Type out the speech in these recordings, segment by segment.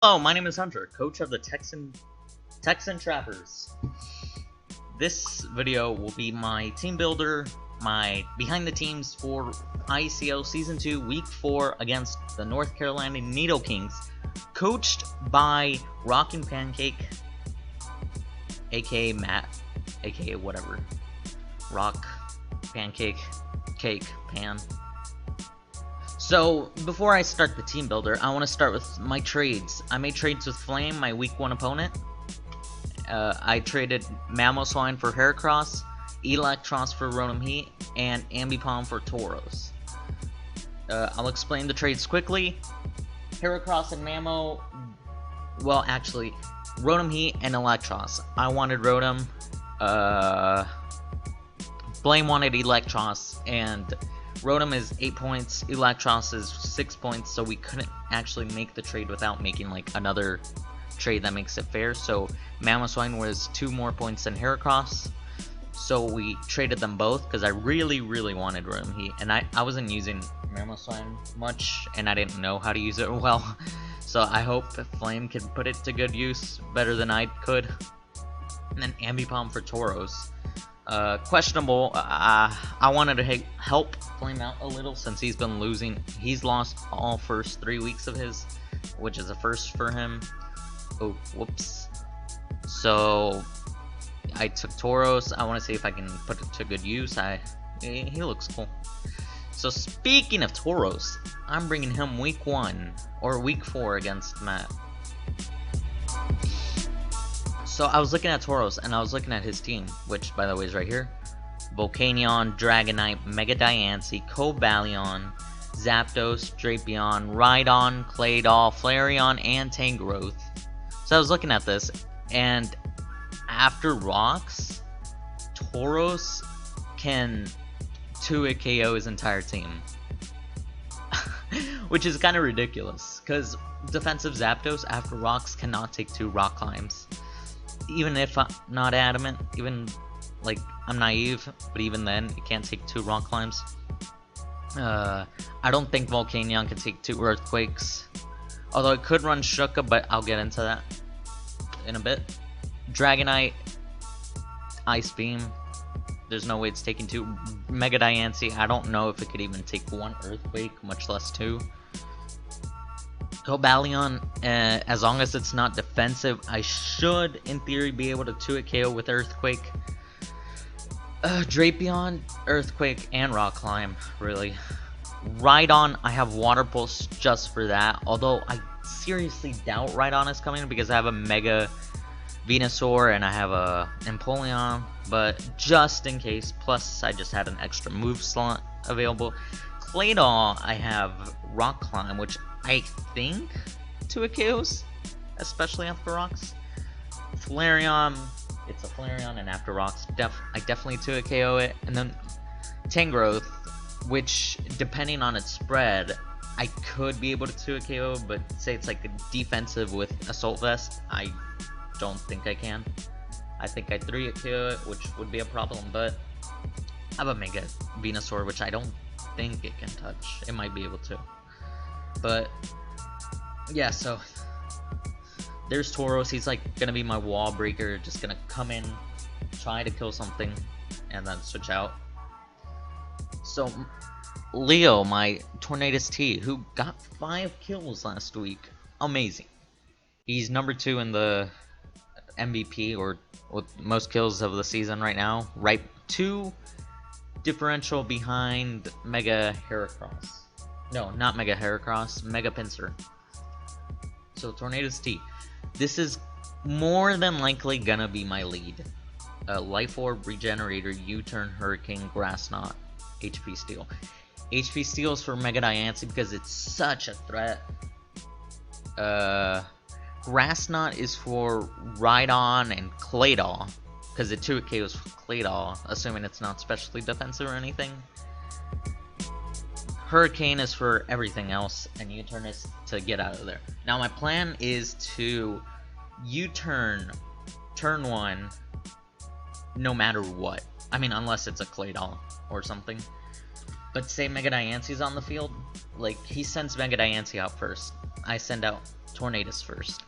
Hello, my name is Hunter, coach of the Texan Trappers. This video will be my team builder, my behind the teams for IACL Season 2, Week 4 against the North Carolina Nidokings, coached by Rockin' Pancake, aka Matt, aka whatever. Rock, Pancake, Cake, Pan. So, before I start the team builder, I want to start with my trades. I made trades with Flame, my week 1 opponent. I traded Mamoswine for Heracross, Electros for Rotom Heat, and Ambipom for Tauros. I'll explain the trades quickly. Heracross and Mamo, well actually, Rotom Heat and Electros. I wanted Rotom, Flame wanted Electros, and Rotom is 8 points, Electros is 6 points, so we couldn't actually make the trade without making like another trade that makes it fair. So Mamoswine was 2 more points than Heracross, so we traded them both because I really wanted Rotom Heat, and I wasn't using Mamoswine much, and I didn't know how to use it well, so I hope Flame can put it to good use better than I could. And then Ambipom for Tauros. Questionable. I wanted to help Flame out a little since he's been losing. He's lost all first 3 weeks of his, which is a first for him. Oh, whoops. So I took Tauros. I want to see if I can put it to good use. He looks cool. So speaking of Tauros, I'm bringing him week 1 or week 4 against Matt. So I was looking at Tauros, and I was looking at his team, which, by the way, is right here. Volcanion, Dragonite, Mega Diancie, Cobalion, Zapdos, Drapion, Rhydon, Claydol, Flareon, and Tangrowth. So I was looking at this, and after Rocks, Tauros can 2-hit KO his entire team. Which is kind of ridiculous, because defensive Zapdos after Rocks cannot take 2 rock climbs. Even if I'm not adamant, even like I'm naive, but even then it can't take 2 rock climbs. I don't think Volcanion can take 2 earthquakes, although it could run Shuka, but I'll get into that in a bit. Dragonite, Ice Beam, there's no way it's taking 2. Mega Diancie, I don't know if it could even take 1 earthquake, much less 2. Cobalion, as long as it's not defensive, I should, in theory, be able to 2-hit KO with Earthquake. Drapion, Earthquake, and Rock Climb, really. Rhydon, I have Water Pulse just for that, although I seriously doubt Rhydon is coming because I have a Mega Venusaur and I have a Empoleon, but just in case, plus I just had an extra move slot available. Claydol, I have Rock Climb, which I think 2-hit KOs, especially after Rocks. Flareon, it's a Flareon, and after Rocks, I definitely 2-hit KO it. And then Tangrowth, which, depending on its spread, I could be able to 2-hit KO, but say it's like a defensive with Assault Vest, I don't think I can. I think I'd 3-hit KO it, which would be a problem, but I have a Mega Venusaur, which I don't think it can touch. It might be able to. But yeah, so there's Tauros. He's like gonna be my wall breaker, just gonna come in, try to kill something, and then switch out. So Leo, my Tornadus T, who got 5 kills last week, amazing. He's number 2 in the MVP, or with most kills of the season right now, right 2 differential behind Mega Heracross. No, not Mega Heracross, Mega Pinsir. So Tornadus T. This is more than likely gonna be my lead. Life Orb, Regenerator, U-Turn, Hurricane, Grass Knot, HP Steel. HP Steel is for Mega Diancie because it's such a threat. Grass Knot is for Rhydon and Claydol, because it 2-hit KOs Claydol, assuming it's not specially defensive or anything. Hurricane is for everything else, and U-Turn is to get out of there. Now my plan is to U-Turn turn 1 no matter what. I mean, unless it's a Claydol or something. But say Mega Diancie's on the field, like, he sends Mega Diancie out first. I send out Tornadus first.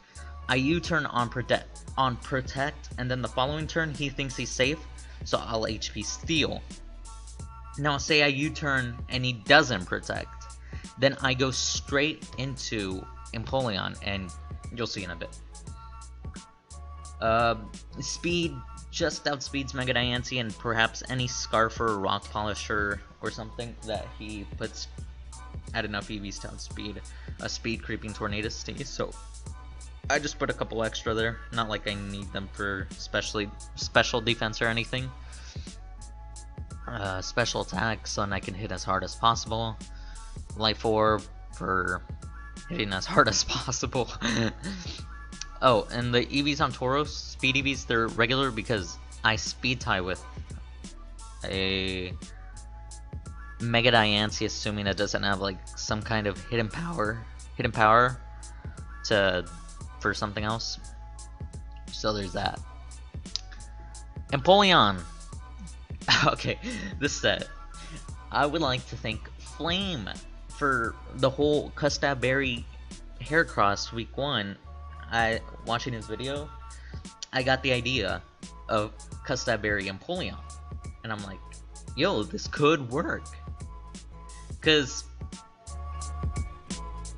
I U-turn on protect, and then the following turn he thinks he's safe, so I'll HP steal. Now say I U-turn and he doesn't protect, then I go straight into Empoleon, and you'll see in a bit. Speed just outspeeds Mega Diancie and perhaps any Scarfer, Rock Polisher, or something that he puts at enough EVs to outspeed a speed creeping Tornadus T. So I just put a couple extra there, not like I need them for special defense or anything. Special attack so I can hit as hard as possible. Life Orb for hitting as hard as possible. Oh, and the EVs on Tauros, speed EVs, they're regular because I speed tie with a Mega Diancie, assuming it doesn't have like some kind of hidden power for something else. So there's that. Empoleon. Okay, this set. I would like to thank Flame for the whole Custab Berry Heracross week 1. Watching his video, I got the idea of Custab Berry Empoleon, and I'm like, yo, this could work. Cause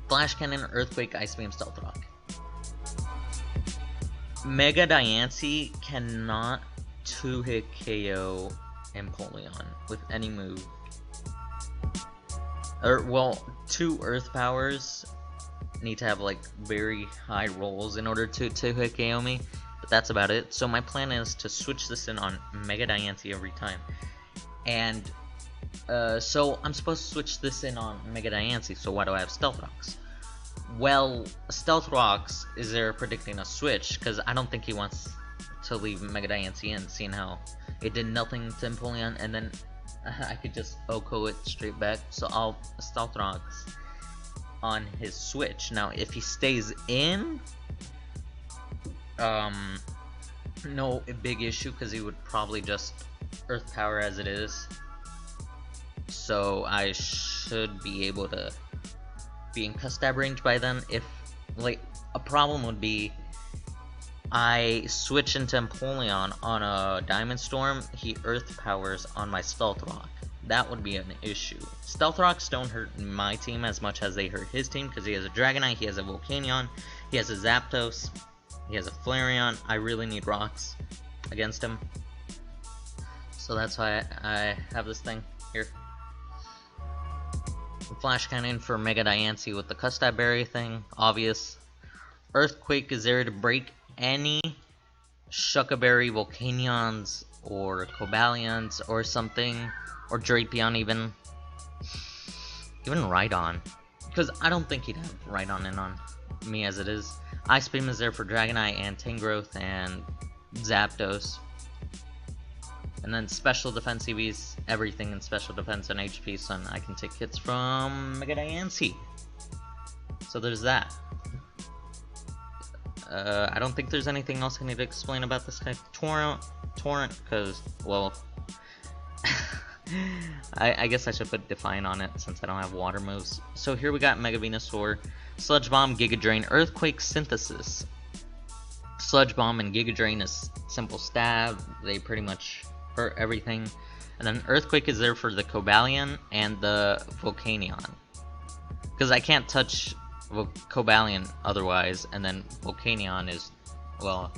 Flash Cannon, Earthquake, Ice Beam, Stealth Rock. Mega Diancie cannot 2-hit KO Empoleon with any move. Or, well, 2 Earth Powers need to have like very high rolls in order to 2-hit KO me, but that's about it. So my plan is to switch this in on Mega Diancie every time. And so I'm supposed to switch this in on Mega Diancie, so why do I have Stealth Rocks? Well, Stealth Rocks is there predicting a switch, because I don't think he wants to leave Mega Diancie in, seeing how it did nothing to Empoleon, and then I could just OHKO it straight back, so I'll Stealth Rocks on his switch. Now, if he stays in, no big issue, because he would probably just Earth Power as it is. So I should be able to be in Custab range by then. If, like, a problem would be I switch into Empoleon on a Diamond Storm, he Earth Powers on my Stealth Rock. That would be an issue. Stealth Rocks don't hurt my team as much as they hurt his team, because he has a Dragonite, he has a Volcanion, he has a Zapdos, he has a Flareon. I really need rocks against him. So that's why I have this thing here. Flash Cannon for Mega Diancie with the Custab Berry thing, obvious. Earthquake is there to break any Shuca Berry Volcanions or Cobalions or something, or Drapion even Rhydon, because I don't think he'd have Rhydon in on me as it is. Ice Beam is there for Dragonite and Tangrowth and Zapdos. And then special defense EVs, everything in special defense and HP, so I can take hits from Mega Diancie. So there's that. I don't think there's anything else I need to explain about this guy. Torrent, because, well, I guess I should put Defiant on it since I don't have water moves. So here we got Mega Venusaur, Sludge Bomb, Giga Drain, Earthquake, Synthesis. Sludge Bomb and Giga Drain is simple stab, they pretty much hurt everything. And then Earthquake is there for the Cobalion and the Volcanion, because I can't touch Cobalion otherwise, and then Volcanion is, well,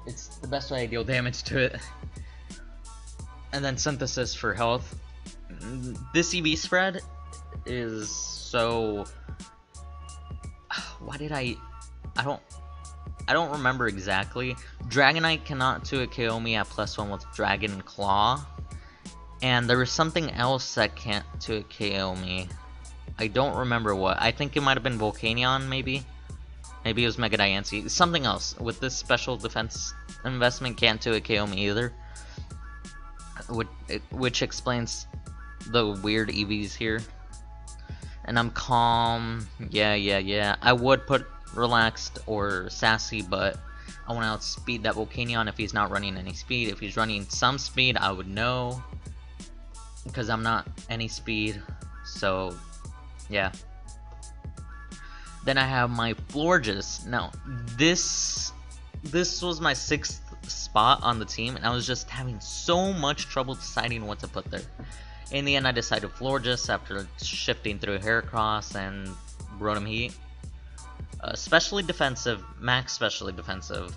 it's the best way I deal damage to it. And then Synthesis for health. This EV spread is so... Why did I don't remember exactly. Dragonite cannot 2-hit KO me at +1 with Dragon Claw. And there was something else that can't 2-hit KO me. I don't remember what. I think it might have been Volcanion, maybe. Maybe it was Mega Diancie. Something else with this special defense investment can't 2-hit KO me either. Which explains the weird EVs here. And I'm calm. Yeah. I would put Relaxed or Sassy, but I want to outspeed that Volcanion if he's not running any speed. If he's running some speed, I would know, because I'm not any speed. So yeah. Then I have my Florges. Now, this was my 6th spot on the team, and I was just having so much trouble deciding what to put there. In the end, I decided Florges after shifting through Heracross and Rotom Heat. Specially defensive, max specially defensive.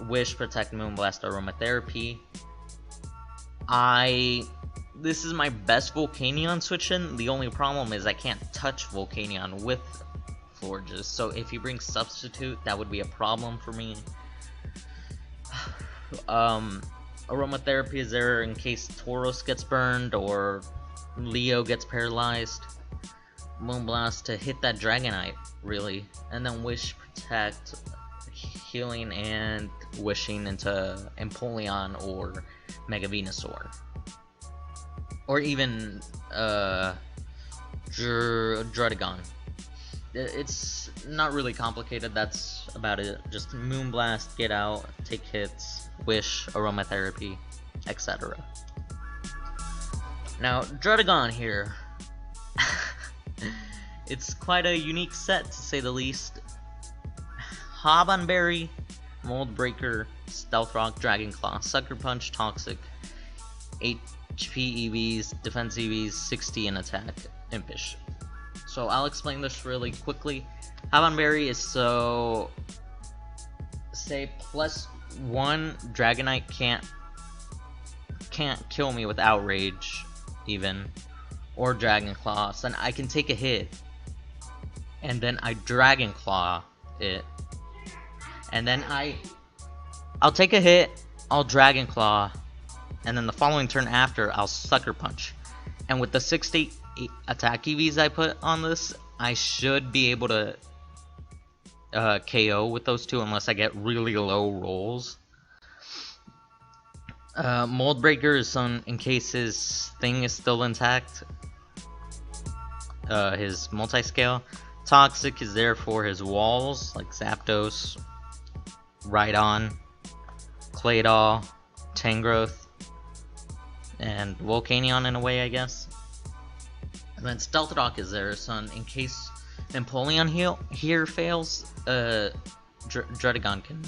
Wish, Protect, Moonblast, Aromatherapy. This is my best Volcanion switch in. The only problem is I can't touch Volcanion with Florges. So if you bring Substitute, that would be a problem for me. Aromatherapy is there in case Tauros gets burned or Leo gets paralyzed. Moonblast to hit that Dragonite, really. And then Wish, Protect, Healing, and Wishing into Empoleon or Mega Venusaur. Or even Druddigon. It's not really complicated, that's about it. Just Moonblast, get out, take hits, Wish, Aromatherapy, etc. Now, Druddigon here. It's quite a unique set, to say the least. Hobonberry, Mold Breaker, Stealth Rock, Dragon Claw, Sucker Punch, Toxic, 8 HP EVs, Defense EVs, 60 in attack, Impish. So I'll explain this really quickly. Hobonberry is so... say +1 Dragonite can't kill me with Outrage, even, or Dragon Claw. So then I can take a hit, and then I Dragon Claw it, and then I'll take a hit, I'll Dragon Claw, and then the following turn after I'll Sucker Punch. And with the 60 attack EVs I put on this, I should be able to KO with those two unless I get really low rolls. Mold Breaker is on in case his thing is still intact. His multi-scale. Toxic is there for his walls, like Zapdos, Rhydon, Claydol, Tangrowth, and Volcanion in a way, I guess. And then Stealth Rock is there, so in case Empoleon here fails, Druddigon can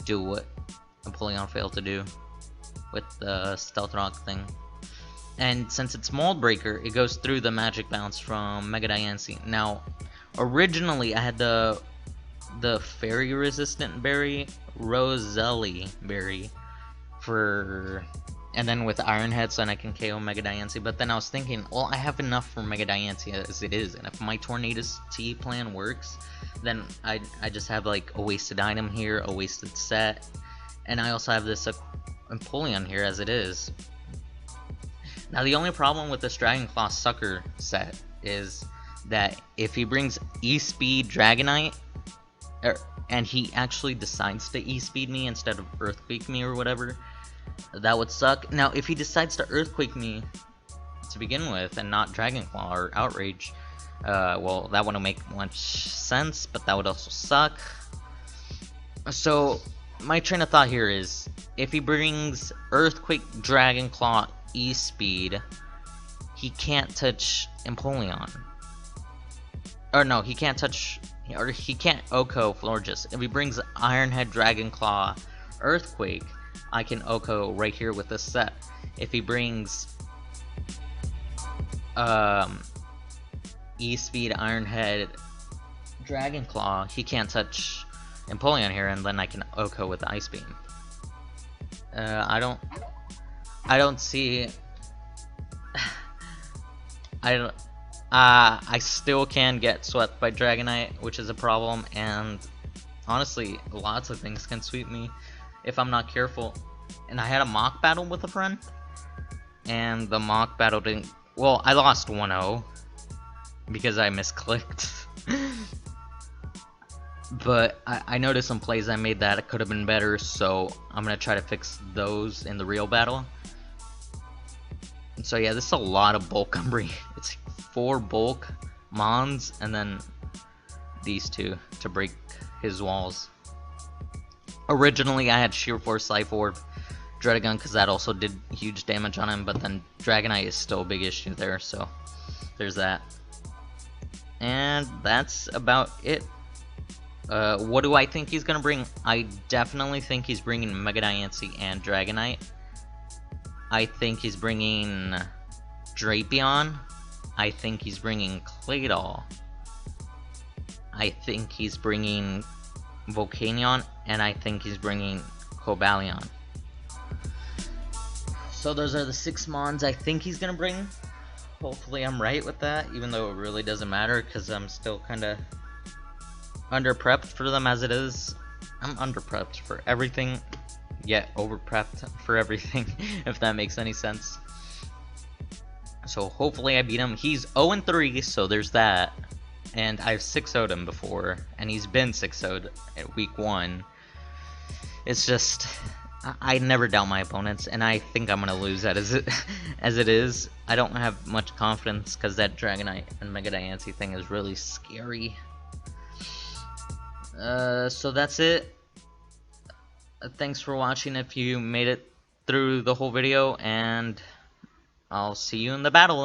do what Empoleon failed to do with the Stealth Rock thing. And since it's Mold Breaker, it goes through the Magic Bounce from Mega Diancie. Now, originally I had the Fairy Resistant Berry, Roselli Berry, and then with Iron Head so then I can KO Mega Diancie. But then I was thinking, well, I have enough for Mega Diancie as it is, and if my Tornadus T plan works, then I just have like a wasted item here, a wasted set, and I also have this Empoleon here as it is. Now the only problem with this Dragon Claw Sucker set is that if he brings E-Speed Dragonite, and he actually decides to E-Speed me instead of Earthquake me or whatever, that would suck. Now if he decides to Earthquake me to begin with and not Dragon Claw or Outrage, well, that wouldn't make much sense, but that would also suck. So my train of thought here is, if he brings Earthquake, Dragon Claw, E-Speed, he can't touch Empoleon. Or no, he can't touch, or he can't Oko Florges. If he brings Iron Head, Dragon Claw, Earthquake, I can Oko right here with this set. If he brings E-Speed, Iron Head, Dragon Claw, he can't touch Empoleon here, and then I can Oko with Ice Beam. I don't see. I still can get swept by Dragonite, which is a problem, and honestly, lots of things can sweep me if I'm not careful. And I had a mock battle with a friend, and the mock battle didn't. Well, I lost 1-0 because I misclicked. But I noticed some plays I made that could have been better, so I'm gonna try to fix those in the real battle. So yeah, this is a lot of bulk Umbreon. It's 4 bulk Mons, and then these 2 to break his walls. Originally I had Sheer Force, Life Orb, Druddigon, because that also did huge damage on him, but then Dragonite is still a big issue there, so there's that. And that's about it. What do I think he's gonna bring? I definitely think he's bringing Mega Diancie and Dragonite. I think he's bringing Drapion. I think he's bringing Claydol. I think he's bringing Volcanion, and I think he's bringing Cobalion. So those are the 6 Mons I think he's gonna bring. Hopefully I'm right with that, even though it really doesn't matter because I'm still kind of under-prepped for them as it is. I'm under-prepped for everything, yet over-prepped for everything, if that makes any sense. So hopefully I beat him. He's 0-3, so there's that. And I've 6-0'd him before, and he's been 6-0'd at week 1. It's just, I never doubt my opponents, and I think I'm gonna lose that as it is. I don't have much confidence because that Dragonite and Mega Diancie thing is really scary. So that's it. Thanks for watching if you made it through the whole video, and I'll see you in the battle.